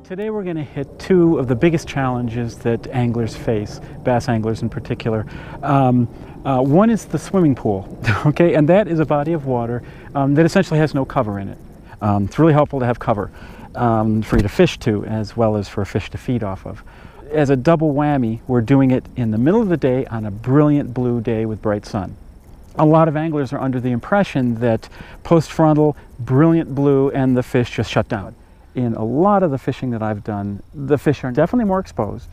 Today we're going to hit two of the biggest challenges that anglers face, bass anglers in particular. One is the swimming pool, okay, and that is a body of water that essentially has no cover in it. It's really helpful to have cover for you to fish to, as well as for a fish to feed off of. As a double whammy, we're doing it in the middle of the day on a brilliant blue day with bright sun. A lot of anglers are under the impression that post-frontal, brilliant blue, and the fish just shut down. In a lot of the fishing that I've done, the fish are definitely more exposed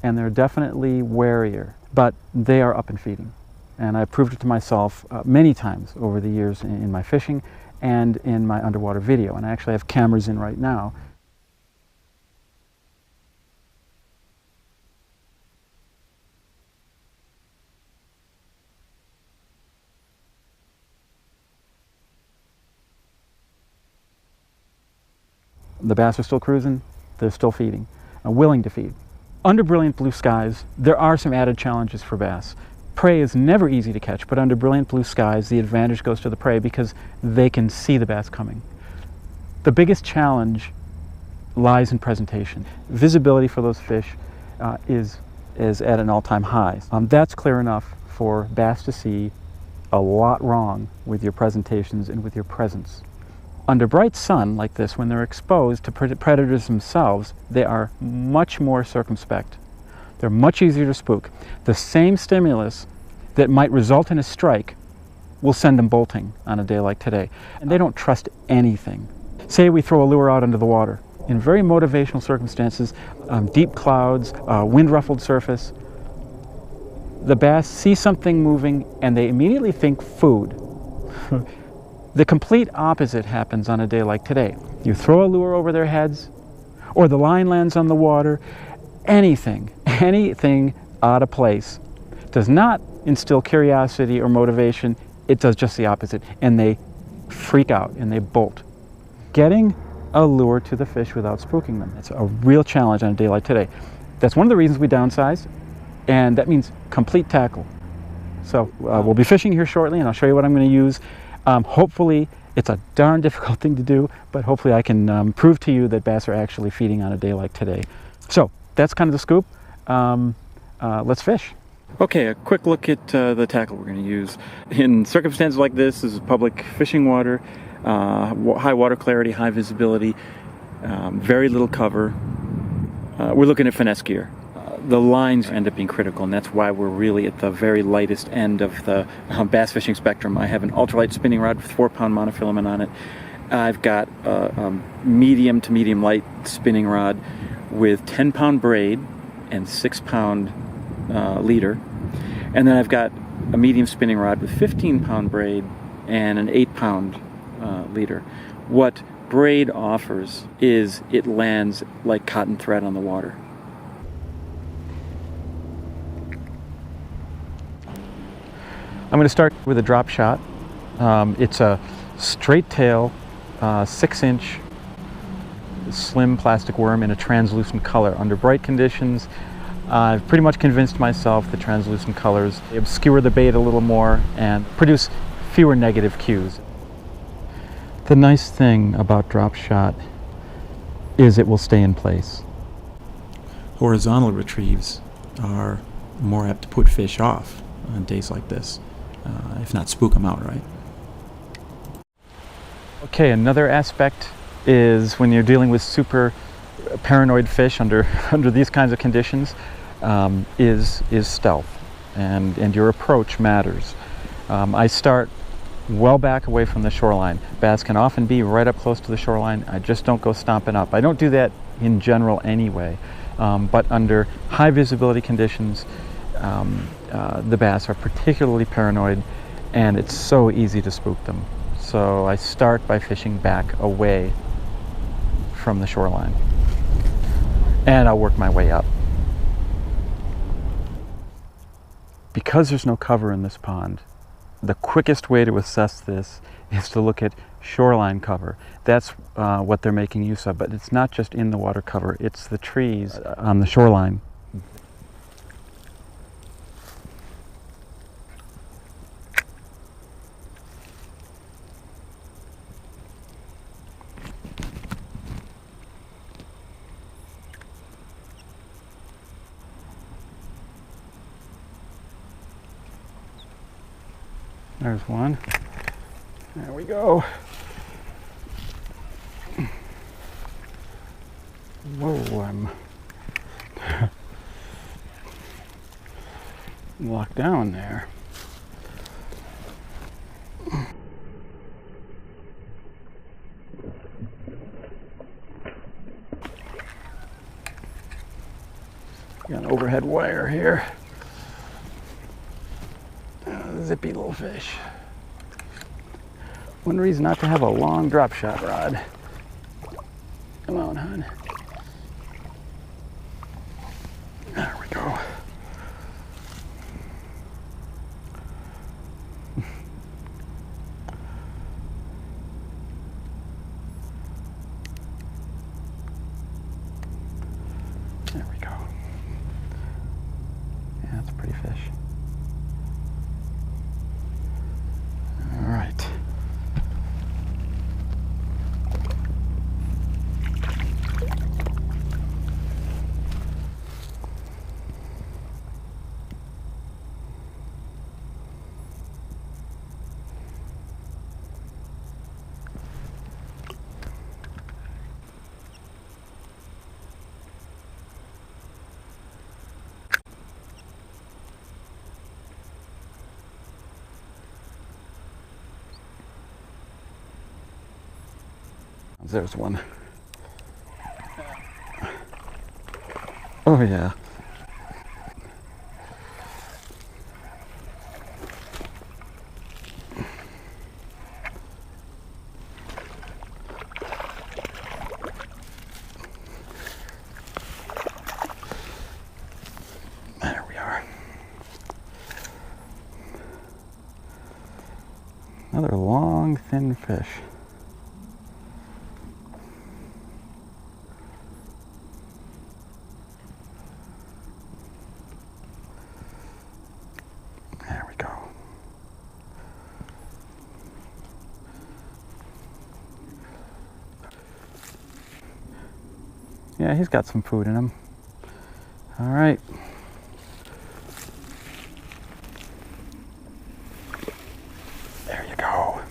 and they're definitely warier, but they are up and feeding. And I've proved it to myself many times over the years in my fishing and in my underwater video. And I actually have cameras in right now. The bass are still cruising, they're still feeding, willing to feed. Under brilliant blue skies, there are some added challenges for bass. Prey is never easy to catch, but under brilliant blue skies, the advantage goes to the prey because they can see the bass coming. The biggest challenge lies in presentation. Visibility for those fish is at an all-time high. That's clear enough for bass to see a lot wrong with your presentations and with your presence. Under bright sun like this, when they're exposed to predators themselves, they are much more circumspect. They're much easier to spook. The same stimulus that might result in a strike will send them bolting on a day like today. And they don't trust anything. Say we throw a lure out into the water. In very motivational circumstances, deep clouds, wind-ruffled surface, the bass see something moving and they immediately think food. The complete opposite happens on a day like today. You throw a lure over their heads, or the line lands on the water, anything out of place does not instill curiosity or motivation. It does just the opposite, and they freak out and they bolt. Getting a lure to the fish without spooking them, it's a real challenge on a day like today. That's one of the reasons we downsize, and that means complete tackle. So we'll be fishing here shortly, and I'll show you what I'm going to use. Hopefully, it's a darn difficult thing to do, but hopefully I can prove to you that bass are actually feeding on a day like today. So that's kind of the scoop. Let's fish. Okay, a quick look at the tackle we're going to use. In circumstances like this is public fishing water, high water clarity, high visibility, very little cover. We're looking at finesse gear. The lines end up being critical, and that's why we're really at the very lightest end of the bass fishing spectrum. I have an ultralight spinning rod with 4-pound monofilament on it. I've got a medium to medium light spinning rod with 10-pound braid and 6-pound leader. And then I've got a medium spinning rod with 15-pound braid and an 8-pound leader. What braid offers is it lands like cotton thread on the water. I'm going to start with a drop shot. It's a straight tail, 6-inch slim plastic worm in a translucent color. Under bright conditions, I've pretty much convinced myself that translucent colors obscure the bait a little more and produce fewer negative cues. The nice thing about drop shot is it will stay in place. Horizontal retrieves are more apt to put fish off on days like this. If not spook them outright. Okay, another aspect is when you're dealing with super paranoid fish under these kinds of conditions, is stealth, and your approach matters. I start well back away from the shoreline. Bass can often be right up close to the shoreline. I just don't go stomping up. I don't do that in general anyway, but under high visibility conditions, the bass are particularly paranoid, and it's so easy to spook them. So I start by fishing back away from the shoreline, and I'll work my way up. Because there's no cover in this pond, the quickest way to assess this is to look at shoreline cover. That's what they're making use of, but it's not just in the water cover, it's the trees on the shoreline. There's one. There we go. Whoa, I'm locked down there. Got an overhead wire here. Zippy little fish. One reason not to have a long drop shot rod. Come on, hon. There we go. There we go. Yeah, that's a pretty fish. All right. There's one. Oh yeah. There we are. Another long, thin fish. Yeah, he's got some food in him. All right. There you go.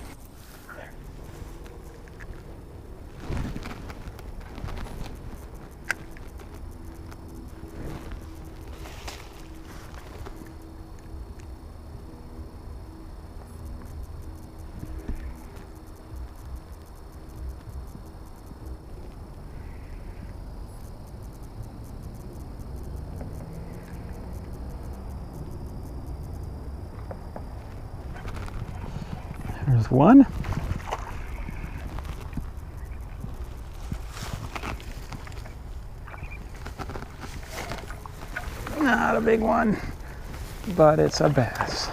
There's one. Not a big one, but it's a bass.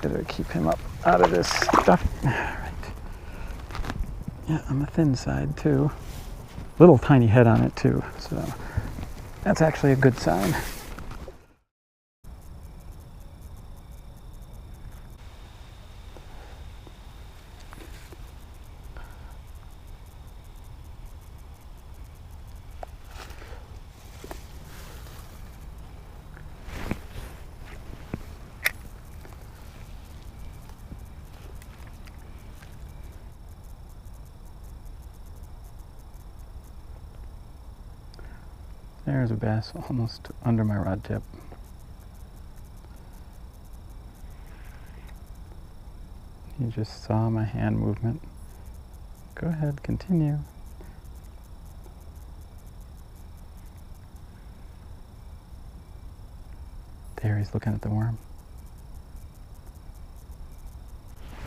Better keep him up out of this stuff. All right. Yeah, on the thin side too. Little tiny head on it too, so that's actually a good sign. There's a bass almost under my rod tip. You just saw my hand movement. Go ahead, continue. There, he's looking at the worm.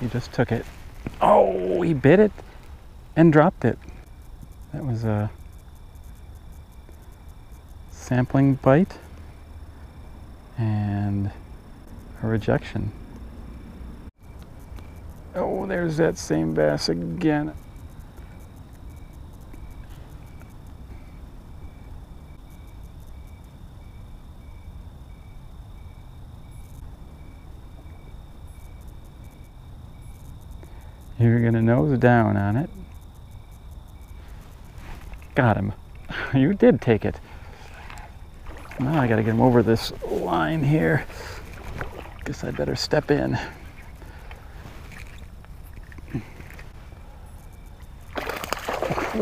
He just took it. Oh, he bit it and dropped it. That was a sampling bite and a rejection. Oh, there's that same bass again. You're gonna nose down on it. Got him. You did take it. Now I gotta get him over this line here. Guess I better step in.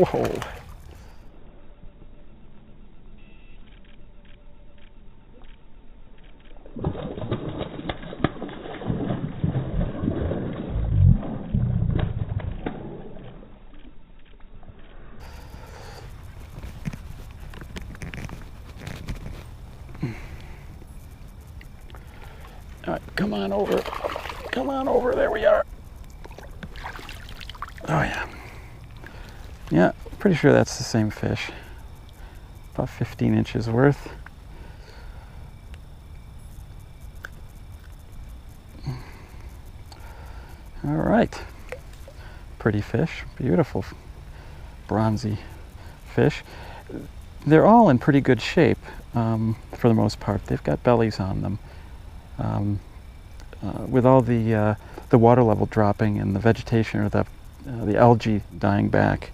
Whoa. All right, come on over. Come on over. There we are. Oh, yeah. Yeah, pretty sure that's the same fish. About 15 inches worth. All right. Pretty fish. Beautiful bronzy fish. They're all in pretty good shape for the most part. They've got bellies on them. With all the water level dropping and the vegetation or the algae dying back,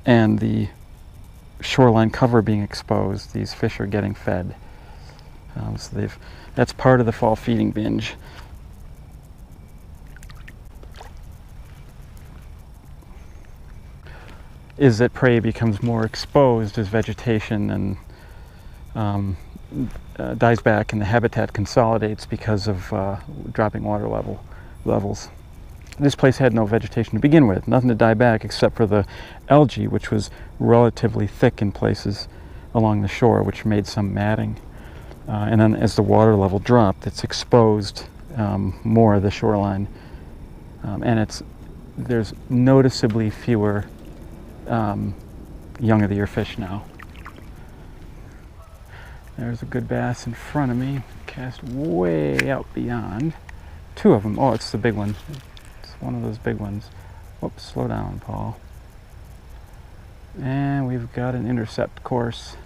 and the shoreline cover being exposed, these fish are getting fed. So that's part of the fall feeding binge. Is that prey becomes more exposed as vegetation and dies back and the habitat consolidates because of dropping water levels. This place had no vegetation to begin with, nothing to die back except for the algae, which was relatively thick in places along the shore, which made some matting. And then as the water level dropped, it's exposed more of the shoreline. And there's noticeably fewer young of the year fish now. There's a good bass in front of me, cast way out beyond. Two of them. Oh, it's the big one. It's one of those big ones. Whoops, slow down, Paul. And we've got an intercept course.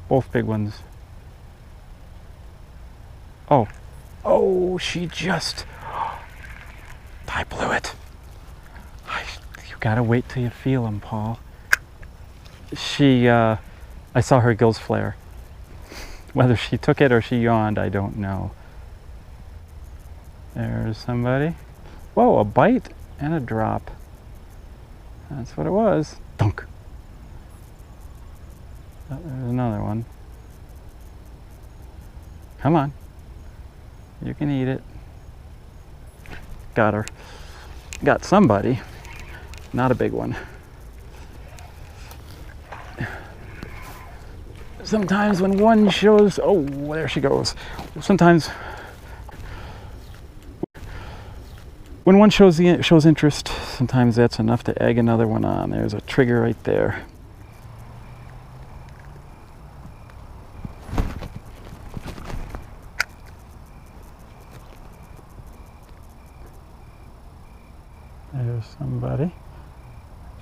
Both big ones. Oh, she just... I blew it. You gotta wait till you feel them, Paul. I saw her gills flare. Whether she took it or she yawned, I don't know. There's somebody. Whoa, a bite and a drop. That's what it was. Dunk. Oh, there's another one. Come on. You can eat it. Got her. Got somebody. Not a big one. Sometimes when one shows, oh, there she goes. Sometimes when one shows interest, sometimes that's enough to egg another one on. There's a trigger right there. There's somebody.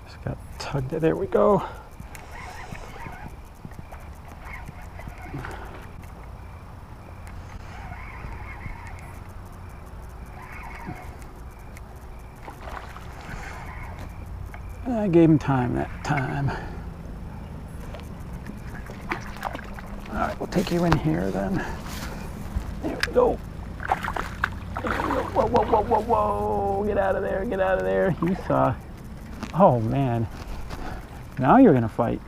Just got tugged. There we go. I gave him time that time. All right, we'll take you in here then. There we go. Whoa, whoa, whoa, whoa, whoa. Get out of there, get out of there. You saw. Oh, man. Now you're going to fight.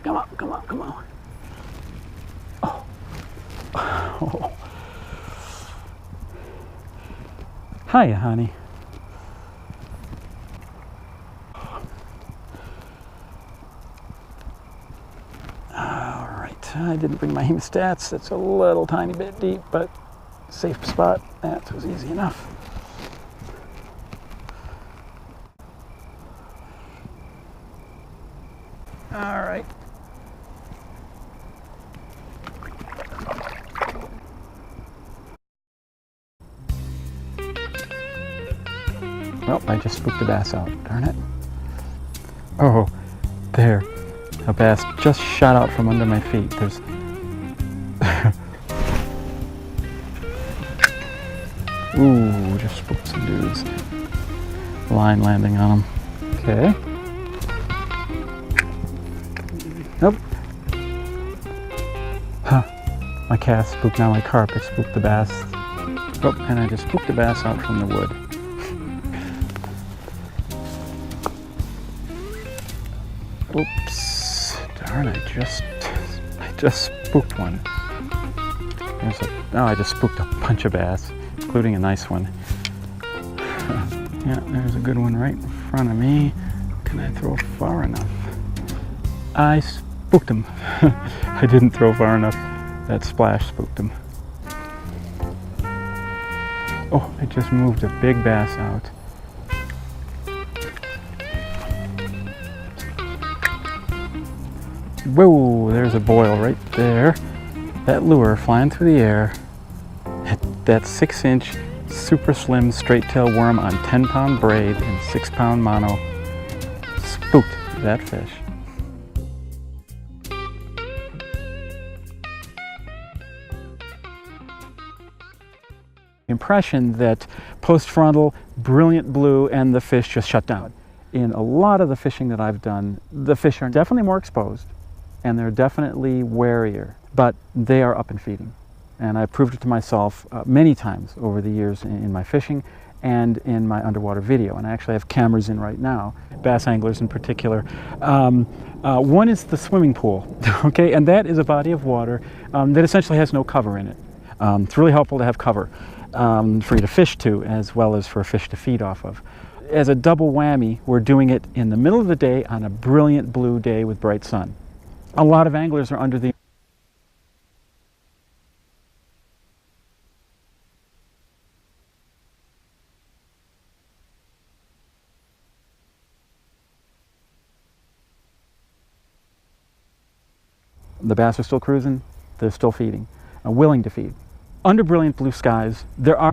Come on, come on, come on. Oh. Oh. Hiya, honey. I didn't bring my hemostats. It's a little tiny bit deep, but safe spot. That was easy enough. All right. Well, I just spooked the bass out. Darn it. Oh, there. A bass just shot out from under my feet. There's... Ooh, just spooked some dudes. Line landing on them. Okay. Nope. Huh. My cast spooked not my carp, it spooked the bass Oh, and I just spooked a bass out from the wood. Oops, darn, I just spooked one. I just spooked a bunch of bass, including a nice one. Yeah, there's a good one right in front of me. Can I throw far enough? I spooked him. I didn't throw far enough. That splash spooked him. Oh, I just moved a big bass out. Whoa, there's a boil right there. That lure flying through the air. That 6-inch super slim straight tail worm on 10-pound braid and 6-pound mono spooked that fish. Impression that post-frontal, brilliant blue, and the fish just shut down. In a lot of the fishing that I've done, the fish are definitely more exposed and they're definitely warier, but they are up and feeding. And I proved it to myself many times over the years in my fishing and in my underwater video. And I actually have cameras in right now, bass anglers in particular. One is the swimming pool, okay? And that is a body of water that essentially has no cover in it. It's really helpful to have cover for you to fish to, as well as for a fish to feed off of. As a double whammy, we're doing it in the middle of the day on a brilliant blue day with bright sun. A lot of anglers are under the bass are still cruising, they're still feeding, willing to feed. Under brilliant blue skies, there are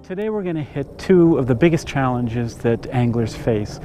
Today we're going to hit two of the biggest challenges that anglers face.